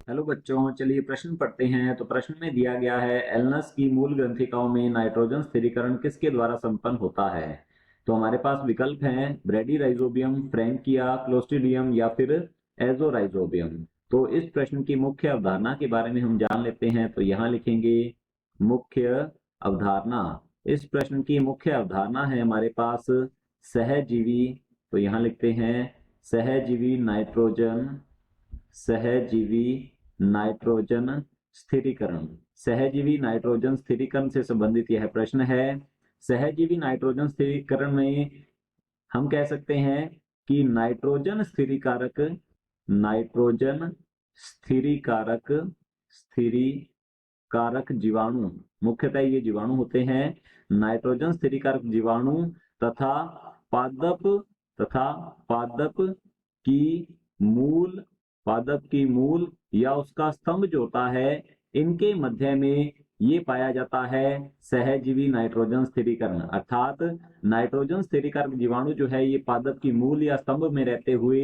Hello बच्चों, चलिए प्रश्न पढ़ते हैं। तो प्रश्न में दिया गया है एल्नस की मूल ग्रंथिकाओं में नाइट्रोजन स्थिरीकरण किसके द्वारा संपन्न होता है। तो हमारे पास विकल्प हैं ब्रेडीराइजोबियम, फ्रैंकिया, क्लोस्ट्रिडियम या फिर एजोराइजोबियम। तो इस प्रश्न की मुख्य अवधारणा के बारे में हम जान लेते हैं। तो यहाँ लिखेंगे मुख्य अवधारणा। इस प्रश्न की मुख्य अवधारणा है हमारे पास सहजीवी। तो यहाँ लिखते हैं सहजीवी नाइट्रोजन, सहजीवी नाइट्रोजन स्थिरीकरण। सहजीवी नाइट्रोजन स्थिरीकरण से संबंधित यह प्रश्न है। सहजीवी नाइट्रोजन स्थिरीकरण में हम कह सकते हैं कि नाइट्रोजन स्थिरीकारक जीवाणु, मुख्यतः ये जीवाणु होते हैं नाइट्रोजन स्थिरीकारक जीवाणु तथा पादप पादप की मूल पादप की मूल या उसका स्तंभ जो होता है, इनके मध्य में ये पाया जाता है सहजीवी नाइट्रोजन स्थिरीकरण। अर्थात नाइट्रोजन स्थिरीकारक जीवाणु जो है ये पादप की मूल या स्तंभ में रहते हुए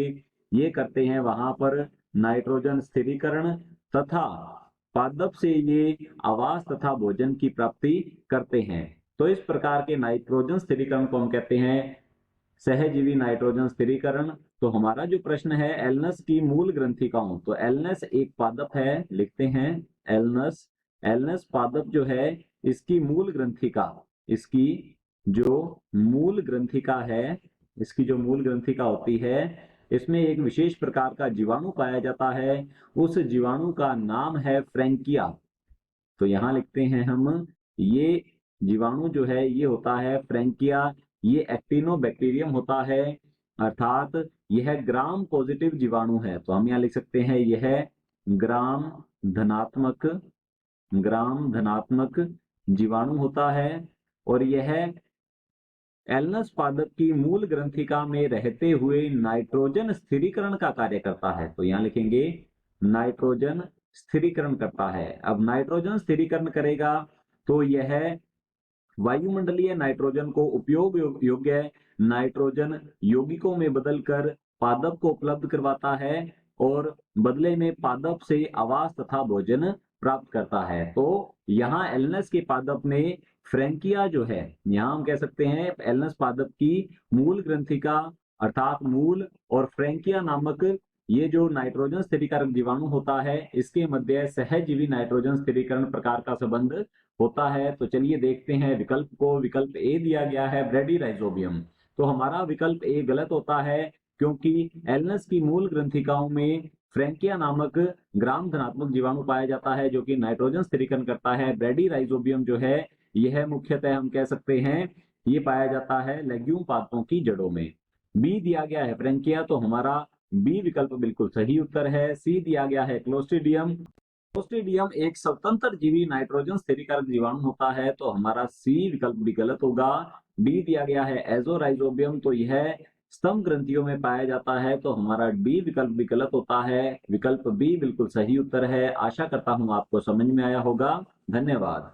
ये करते हैं वहां पर नाइट्रोजन स्थिरीकरण तथा पादप से ये आवास तथा भोजन की प्राप्ति करते हैं। तो इस प्रकार के नाइट्रोजन स्थिरीकरण को हम कहते हैं सहजीवी नाइट्रोजन स्थिरीकरण। तो हमारा जो प्रश्न है एल्नस की मूल ग्रंथिकाओं, तो एल्नस एक पादप है, लिखते हैं एल्नस। एल्नस पादप जो है इसकी मूल ग्रंथिका, इसकी जो मूल ग्रंथिका है, इसकी जो मूल ग्रंथिका होती है, इसमें एक विशेष प्रकार का जीवाणु पाया जाता है। उस जीवाणु का नाम है फ्रैंकिया। तो यहाँ लिखते हैं हम, ये जीवाणु जो है ये होता है फ्रैंकिया। ये एक्टिनोबैक्टीरियम होता है, अर्थात यह ग्राम पॉजिटिव जीवाणु है। तो हम यहाँ लिख सकते हैं यह ग्राम धनात्मक ग्राम धनात्मक जीवाणु होता है और यह एल्नस पादप की मूल ग्रंथिका में रहते हुए नाइट्रोजन स्थिरीकरण का कार्य करता है। तो यहाँ लिखेंगे नाइट्रोजन स्थिरीकरण करता है। अब नाइट्रोजन स्थिरीकरण करेगा तो यह वायुमंडलीय नाइट्रोजन को उपयोग योग्य नाइट्रोजन यौगिकों में बदलकर पादप को उपलब्ध करवाता है और बदले में पादप से आवास तथा भोजन प्राप्त करता है। तो यहाँ एल्नस के पादप में फ्रैंकिया जो है, यहाँ हम कह सकते हैं एल्नस पादप की मूल ग्रंथिका अर्थात मूल और फ्रैंकिया नामक ये जो नाइट्रोजन स्थिरीकारक जीवाणु होता है, इसके मध्य सहजीवी नाइट्रोजन स्थिरीकरण प्रकार का संबंध होता है। तो चलिए देखते हैं विकल्प को। विकल्प ए दिया गया है ब्रेडीराइजोबियम। तो हमारा विकल्प ए गलत होता है, क्योंकि एल्नस की मूल ग्रंथिकाओं में फ्रैंकिया नामक ग्राम धनात्मक जीवाणु पाया जाता है जो कि नाइट्रोजन स्थिरीकरण करता है। ब्रेडीराइजोबियम जो है यह मुख्यतः हम कह सकते हैं ये पाया जाता है लेग्यूम पादपों की जड़ों में। बी दिया गया है फ्रैंकिया, तो हमारा बी विकल्प बिल्कुल सही उत्तर है। सी दिया गया है क्लोस्ट्रिडियम। क्लोस्ट्रिडियम एक स्वतंत्र जीवी नाइट्रोजन स्थिरीकारक जीवाणु होता है, तो हमारा सी विकल्प भी गलत होगा। डी दिया गया है एजोराइजोबियम, तो यह स्तंभ ग्रंथियों में पाया जाता है, तो हमारा डी विकल्प भी गलत होता है। विकल्प बी बिल्कुल सही उत्तर है। आशा करता हूं आपको समझ में आया होगा। धन्यवाद।